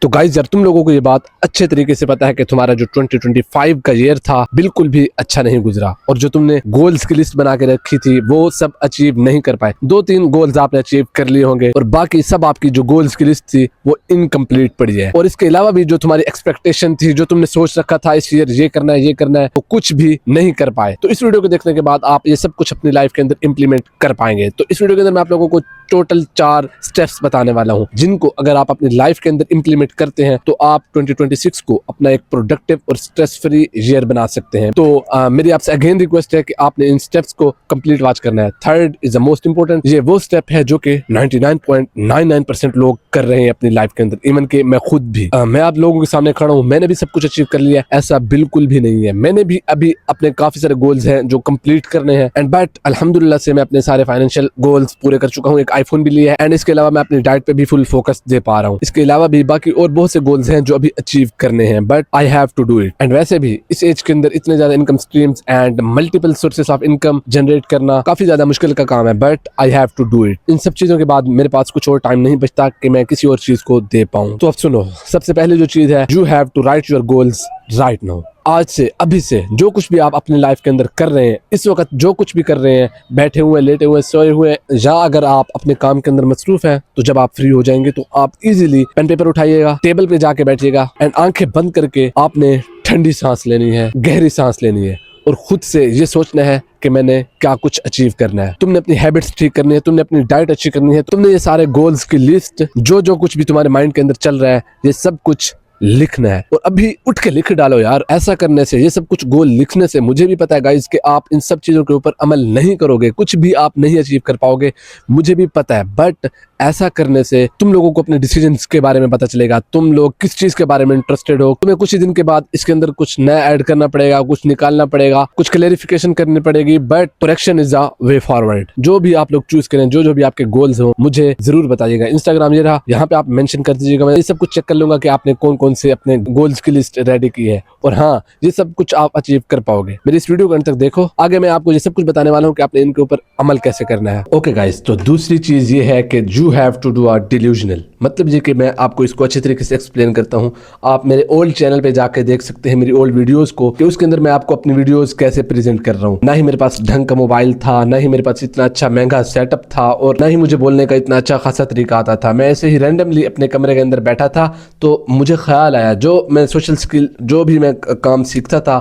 तो गाइस यार तुम लोगों को ये बात अच्छे तरीके से पता है कि तुम्हारा जो 2025 का ईयर था बिल्कुल भी अच्छा नहीं गुजरा और जो तुमने गोल्स की लिस्ट बना के रखी थी वो सब अचीव नहीं कर पाए। 2-3 गोल्स आपने अचीव कर लिए होंगे और बाकी सब आपकी जो गोल्स की लिस्ट थी वो इनकम्प्लीट पड़ी है। और इसके अलावा भी जो तुम्हारी एक्सपेक्टेशन थी, जो तुमने सोच रखा था इस ईयर ये करना है वो कुछ भी नहीं कर पाए। तो इस वीडियो को देखने के बाद आप ये सब कुछ अपनी लाइफ के अंदर इम्प्लीमेंट कर पाएंगे। तो इस वीडियो के अंदर मैं आप लोगों को टोटल 4 स्टेप्स बताने वाला हूं जिनको अगर आप अपनी लाइफ के अंदर इम्प्लीमेंट करते हैं तो आप 2026 को अपना एक प्रोडक्टिव और स्ट्रेस फ्री ईयर बना सकते हैं। तो मेरी आपसे अगेन रिक्वेस्ट है कि आपने इन स्टेप्स को कंप्लीट वॉच करना है। Third is the most important. ये वो स्टेप है जो कि 99.99% लोग कर रहे हैं अपनी लाइफ के अंदर, इवन के मैं खुद भी। मैं आप लोगों के सामने खड़ा हूं, मैंने भी सब कुछ अचीव कर लिया, ऐसा बिल्कुल भी नहीं है। मैंने भी अभी अपने काफी सारे गोल्स हैं जो कंप्लीट करने हैं एंड बट अल्हम्दुलिल्लाह से मैं अपने सारे फाइनेंशियल गोल्स पूरे कर चुका हूं। एक आईफोन भी लिया है एंड इसके अलावा मैं अपनी डाइट पे भी फुल फोकस दे पा रहा हूँ। इसके अलावा भी बाकी और बहुत से गोल्स हैं जो अभी अचीव करने हैं, but I have to do it. And वैसे भी इस एज के अंदर इतने ज्यादा income streams and multiple sources of income generate करना काफी ज्यादा मुश्किल का काम है, but I have to do it. इन सब चीजों के बाद मेरे पास कुछ और टाइम नहीं बचता कि मैं किसी और चीज को दे पाऊँ। तो अब सुनो, सबसे पहले जो चीज है, you have to write your goals right now. आज से, अभी से जो कुछ भी आप अपनी लाइफ के अंदर कर रहे हैं, इस वक्त जो कुछ भी कर रहे हैं, बैठे हुए, लेटे हुए, सोए हुए, या अगर आप अपने काम के अंदर मसरूफ हैं, तो जब आप फ्री हो जाएंगे तो आप इजीली पेन पेपर उठाइएगा, टेबल पे जाके बैठिएगा एंड आंखें बंद करके आपने ठंडी सांस लेनी है, गहरी सांस लेनी है और खुद से ये सोचना है कि मैंने क्या कुछ अचीव करना है। तुमने अपनी हैबिट्स ठीक करनी है, तुमने अपनी डाइट अच्छी करनी है, तुमने ये सारे गोल्स की लिस्ट, जो कुछ भी तुम्हारे माइंड के अंदर चल रहा है, ये सब कुछ लिखना है और अभी उठ के लिख डालो यार। ऐसा करने से, ये सब कुछ गोल लिखने से, मुझे भी पता है गाइस कि आप इन सब चीजों के ऊपर अमल नहीं करोगे, कुछ भी आप नहीं अचीव कर पाओगे, मुझे भी पता है, बट ऐसा करने से तुम लोगों को अपने डिसीजंस के बारे में पता चलेगा, तुम लोग किस चीज के बारे में इंटरेस्टेड हो। तुम्हें कुछ ही दिन के बाद इसके अंदर कुछ नया ऐड करना पड़ेगा, कुछ निकालना पड़ेगा, कुछ क्लेरिफिकेशन करनी पड़ेगी, but correction is the way forward. जो भी आप लोग चूज करें, जो भी आपके गोल्स हो, मुझे जरूर बताइएगा। इंस्टाग्राम ये रहा, यहाँ पे आप मेंशन कर दीजिएगा, मैं ये सब कुछ चेक कर लूंगा कि आपने कौन कौन से अपने गोल्स की लिस्ट रेडी की है और हाँ, ये सब कुछ आप अचीव कर पाओगे। मेरी इस वीडियो को अंत तक देखो, आगे मैं आपको ये सब कुछ बताने वाला हूँ कि आपने इनके ऊपर अमल कैसे करना है। ओके गाइस, तो दूसरी चीज ये है कि you have to do a delusional. मतलब ये कि मैं आपको इसको अच्छे तरीके से एक्सप्लेन करता हूँ। आप मेरे ओल्ड चैनल पे जाके देख सकते हैं मेरी ओल्ड वीडियोस को, कि उसके अंदर मैं आपको अपनी वीडियोस कैसे प्रेजेंट कर रहा हूँ। ना ही मेरे पास ढंग का मोबाइल था, ना ही मेरे पास इतना अच्छा महंगा सेटअप था और ना ही मुझे बोलने का इतना अच्छा खासा तरीका आता था। मैं ऐसे ही रैंडमली अपने कमरे के अंदर बैठा था तो मुझे ख्याल आया, जो मैं सोशल स्किल, जो भी मैं काम सीखता था,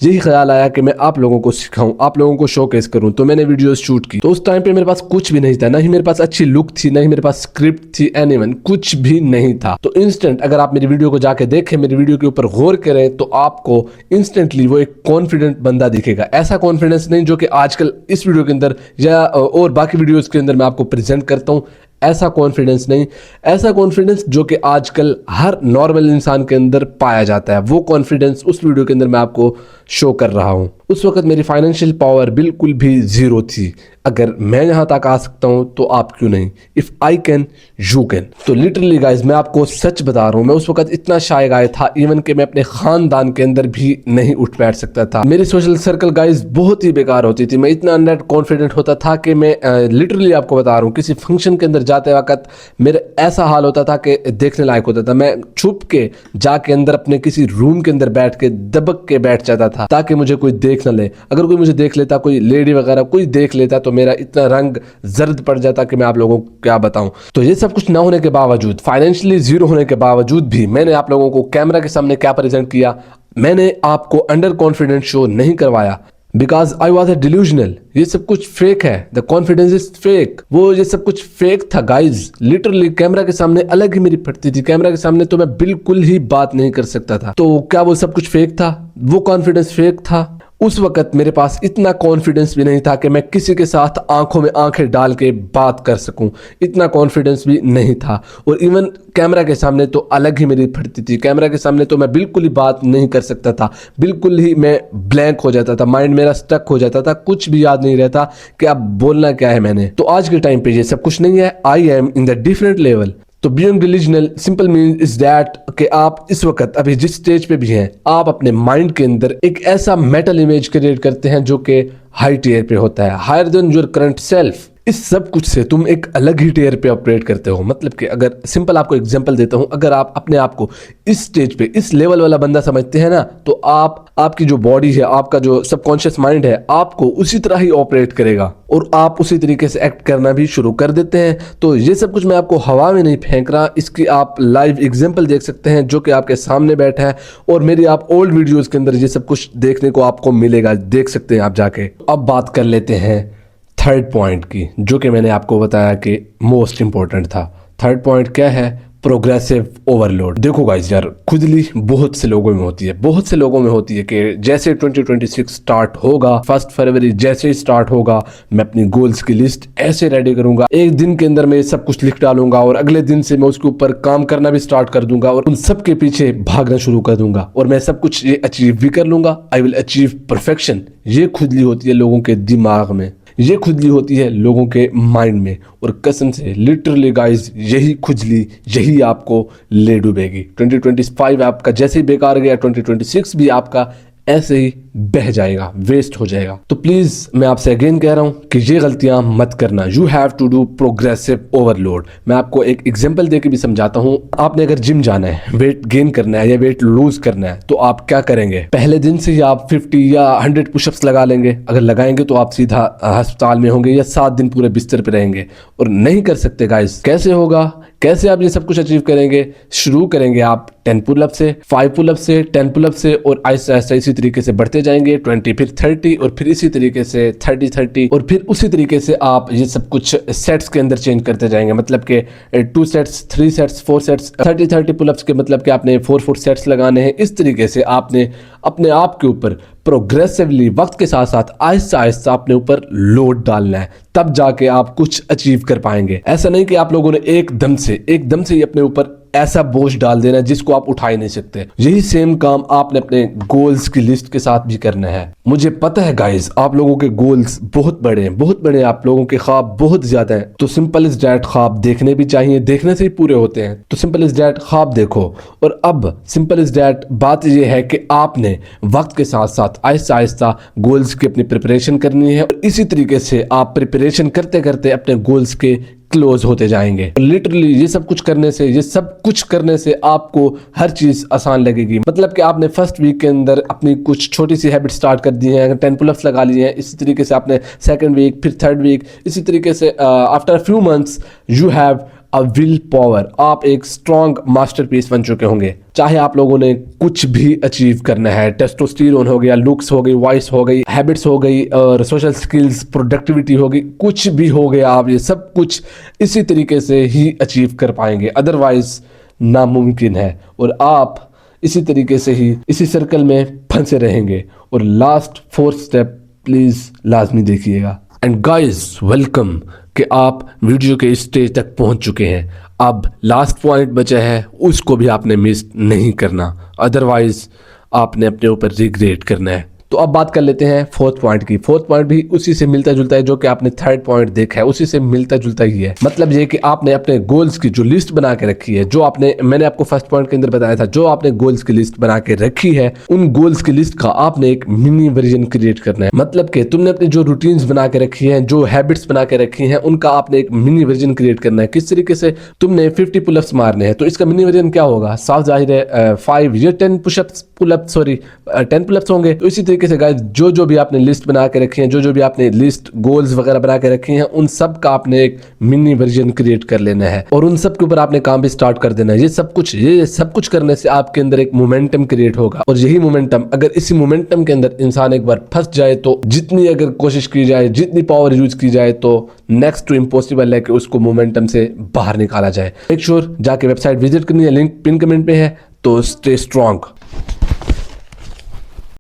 यही ख्याल आया कि मैं आप लोगों को सिखाऊं, आप लोगों को शोकेस करूं। तो मैंने वीडियोस शूट की। तो उस टाइम पे मेरे पास कुछ भी नहीं था, ना ही मेरे पास अच्छी लुक थी, ना ही मेरे पास स्क्रिप्ट थी, एनीवन कुछ भी नहीं था। तो इंस्टेंट अगर आप मेरी वीडियो को जाके देखें, मेरी वीडियो के ऊपर गौर करें, तो आपको इंस्टेंटली वो एक कॉन्फिडेंट बंदा दिखेगा। ऐसा कॉन्फिडेंस नहीं जो कि आजकल इस वीडियो के अंदर या और बाकी वीडियोस के अंदर मैं आपको प्रेजेंट करता हूँ, ऐसा कॉन्फिडेंस नहीं। ऐसा कॉन्फिडेंस जो कि आजकल हर नॉर्मल इंसान के अंदर पाया जाता है, वो कॉन्फिडेंस उस वीडियो के अंदर मैं आपको शो कर रहा हूं। उस वक्त मेरी फाइनेंशियल पावर बिल्कुल भी जीरो थी। अगर मैं यहां तक आ सकता हूं तो आप क्यों नहीं? If I can you can. तो लिटरली गाइज मैं आपको सच बता रहा हूं, मैं उस वक्त इतना शाय गाय था, इवन कि मैं अपने खानदान के अंदर भी नहीं उठ बैठ सकता था। मेरी सोशल सर्कल गाइज बहुत ही बेकार होती थी। मैं इतना अंडर कॉन्फिडेंट होता था कि मैं लिटरली आपको बता रहा हूँ, किसी फंक्शन के अंदर जाते वक्त मेरे ऐसा हाल होता था कि देखने लायक होता था। मैं छुप के जाके अंदर अपने किसी रूम के अंदर बैठ के दबक के बैठ जाता था ताकि मुझे कोई देख न ले। अगर कोई मुझे देख लेता, कोई लेडी वगैरह कोई देख लेता, तो मेरा इतना रंग जर्द पड़ जाता कि मैं आप लोगों को क्या बताऊं। तो ये सब कुछ ना होने के बावजूद, फाइनेंशियली जीरो होने के बावजूद भी मैंने आप लोगों को कैमरा के सामने क्या प्रेजेंट किया, मैंने आपको अंडर कॉन्फिडेंस शो नहीं करवाया, because I was a delusional. ये सब कुछ फेक है, द कॉन्फिडेंस इज फेक। वो ये सब कुछ फेक था गाइज। लिटरली कैमरा के सामने अलग ही मेरी फटती थी, कैमरा के सामने तो मैं बिल्कुल ही बात नहीं कर सकता था। तो क्या वो सब कुछ फेक था? वो कॉन्फिडेंस फेक था? उस वक्त मेरे पास इतना कॉन्फिडेंस भी नहीं था कि मैं किसी के साथ आंखों में आंखें डाल के बात कर सकूं, इतना कॉन्फिडेंस भी नहीं था। और इवन कैमरा के सामने तो अलग ही मेरी फटती थी। कैमरा के सामने तो मैं बिल्कुल ही बात नहीं कर सकता था, बिल्कुल ही मैं ब्लैंक हो जाता था, माइंड मेरा स्टक हो जाता था, कुछ भी याद नहीं रहता कि अब बोलना क्या है मैंने। तो आज के टाइम पे ये सब कुछ नहीं है। I am in the different level. तो being delusional simple mean is that कि आप इस वक्त अभी जिस स्टेज पे भी हैं, आप अपने माइंड के अंदर एक ऐसा मेंटल इमेज क्रिएट करते हैं जो कि हाई टियर पे होता है, higher than your current self. इस सब कुछ से तुम एक अलग ही टेयर पे ऑपरेट करते हो। मतलब कि अगर सिंपल आपको एग्जांपल देता हूं, अगर आप अपने आप को इस स्टेज पे इस लेवल वाला बंदा समझते हैं ना, तो आपकी जो बॉडी है, आपका जो सबकॉन्शियस माइंड है, आपको उसी तरह ही ऑपरेट करेगा और आप उसी तरीके से एक्ट करना भी शुरू कर देते हैं। तो ये सब कुछ मैं आपको हवा में नहीं फेंक रहा, इसकी आप लाइव एग्जांपल देख सकते हैं जो कि आपके सामने बैठा है, और मेरी आप ओल्ड वीडियोस के अंदर ये सब कुछ देखने को आपको मिलेगा, देख सकते हैं आप जाके। अब बात कर लेते हैं थर्ड पॉइंट की, जो कि मैंने आपको बताया कि मोस्ट इंपॉर्टेंट था। थर्ड पॉइंट क्या है? Progressive overload. देखो गाइस यार, खुजली बहुत से लोगों में होती है, बहुत से लोगों में होती है कि जैसे 2026 स्टार्ट होगा, 1 फरवरी जैसे ही स्टार्ट होगा, मैं अपनी गोल्स की लिस्ट ऐसे रेडी करूंगा, एक दिन के अंदर मैं सब कुछ लिख डालूंगा और अगले दिन से मैं उसके ऊपर काम करना भी स्टार्ट कर दूंगा और उन सब के पीछे भागना शुरू कर दूंगा और मैं सब कुछ ये अचीव भी कर लूंगा। I will achieve perfection. ये खुजली होती है लोगों के दिमाग में, ये खुजली होती है लोगों के माइंड में, और कसम से लिटरली गाइस, यही खुजली यही आपको ले डूबेगी। 2025 आपका जैसे ही बेकार गया, 2026 भी आपका ऐसे ही बह जाएगा, वेस्ट हो जाएगा। तो प्लीज मैं आपसे अगेन कह रहा हूं कि ये गलतियां मत करना। You have to do progressive overload. मैं आपको एक एग्जांपल देके भी समझाता हूं। आपने अगर जिम जाना है, वेट गेन करना है या वेट लूज करना है, तो आप क्या करेंगे? पहले दिन से ही आप 50 या 100 पुशअप्स लगा लेंगे। अगर लगाएंगे तो आप सीधा अस्पताल में होंगे या 7 दिन पूरे बिस्तर पे रहेंगे, और नहीं कर सकते गाइस। कैसे होगा? कैसे आप ये सब कुछ अचीव करेंगे? शुरू करेंगे आप 10 पुलअप से, 5 पुलअप से, 10 पुलअप से, और आहिस्ता आहिस्ता इसी तरीके से बढ़ते जाएंगे। 20, फिर 30, और फिर इसी तरीके से 30, और फिर उसी तरीके से आप ये सब कुछ सेट्स के अंदर चेंज करते जाएंगे। मतलब कि 2 सेट्स, 3 सेट्स, 4 सेट्स, 30 पुलअप्स के मतलब कि आपने 4 सेट्स लगाने हैं। इस तरीके से आपने अपने आप के ऊपर प्रोग्रेसिवली वक्त के साथ साथ आहिस्ता आहिस्ता अपने ऊपर लोड डालना है, तब जाके आप कुछ अचीव कर पाएंगे। ऐसा नहीं कि आप लोगों ने एकदम से ही अपने ऊपर ऐसा बोझ डाल देना जिसको आप उठा ही नहीं सकते। यही सेम काम आपने अपने गोल्स की लिस्ट के साथ भी करना है। मुझे पता है गाइस, आप लोगों के गोल्स बहुत बड़े हैं, बहुत बड़े हैं, आप लोगों के ख्वाब बहुत ज्यादा हैं। तो सिंपल इज डैट ख्वाब देखने भी चाहिए, देखने से ही पूरे होते हैं। तो सिंपल इज डैट ख्वाब देखो। और अब सिंपल इज डैट बात यह है कि आपने वक्त के साथ साथ आहिस्ता आहिस्ता गोल्स की अपनी प्रिपरेशन करनी है, और इसी तरीके से आप प्रिपरेशन करते करते अपने गोल्स के क्लोज होते जाएंगे। लिटरली ये सब कुछ करने से आपको हर चीज आसान लगेगी। मतलब कि आपने फर्स्ट वीक के अंदर अपनी कुछ छोटी सी हैबिट स्टार्ट कर दी है, 10 पुलअप्स लगा लिए हैं। इसी तरीके से आपने सेकंड वीक, फिर थर्ड वीक, इसी तरीके से after few months you have a will power. आप एक स्ट्रॉन्ग मास्टरपीस बन चुके होंगे। चाहे आप लोगों ने कुछ भी अचीव करना है, टेस्टोस्टेरोन हो गया, लुक्स हो गई, वॉइस हो गई, हैबिट्स हो गई, और सोशल स्किल्स, प्रोडक्टिविटी हो गई, कुछ भी हो गया, आप ये सब कुछ इसी तरीके से ही अचीव कर पाएंगे, अदरवाइज नामुमकिन है। और आप इसी तरीके से ही इसी सर्कल में फंसे रहेंगे। और लास्ट 4th स्टेप प्लीज लाजमी देखिएगा। एंड गाइस वेलकम कि आप वीडियो के इस स्टेज तक पहुंच चुके हैं। अब लास्ट पॉइंट बचा है, उसको भी आपने मिस नहीं करना, अदरवाइज आपने अपने ऊपर रिग्रेट करना है। तो अब बात कर लेते हैं 4th पॉइंट की। 4th पॉइंट भी उसी से मिलता जुलता है जो कि आपने 3rd पॉइंट देखा है, उसी से मिलता जुलता ही है। मतलब ये कि आपने अपने गोल्स की जो लिस्ट बना के रखी है, जो मैंने आपको फर्स्ट पॉइंट के अंदर बताया था, जो आपने गोल्स की लिस्ट बना के रखी है, उन गोल्स की लिस्ट का आपने एक मिनी वर्जन क्रिएट करना है। मतलब कि तुमने अपनी जो रूटीन्स बना के रखी है, जो हैबिट्स बना के रखी है, उनका आपने एक मिनी वर्जन क्रिएट करना है। किस तरीके से? तुमने 50 पुलअप्स मारने हैं, तो इसका मिनी वर्जन क्या होगा? साफ जाहिर है 5 या 10 10 पुलअप्स होंगे। तो इसी तरीके से गाइस, जो भी आपने लिस्ट बना के रखी है, जो भी आपने लिस्ट गोल्स वगैरह बना के रखी हैं, उन सब का आपने एक मिनी वर्जन क्रिएट कर लेना है, और उन सब के ऊपर आपने काम भी स्टार्ट कर देना है। ये सब कुछ करने से आपके अंदर एक मोमेंटम क्रिएट होगा, और यही मोमेंटम, अगर इसी मोमेंटम के अंदर इंसान एक बार फंस जाए, तो जितनी अगर कोशिश की जाए, जितनी पावर यूज की जाए, तो नेक्स्ट टू इम्पॉसिबल है कि उसको मोमेंटम से बाहर निकाला जाए। मेक श्योर जाके वेबसाइट विजिट करनी है, लिंक पिन कमेंट पे है। तो स्टे स्ट्रॉन्ग।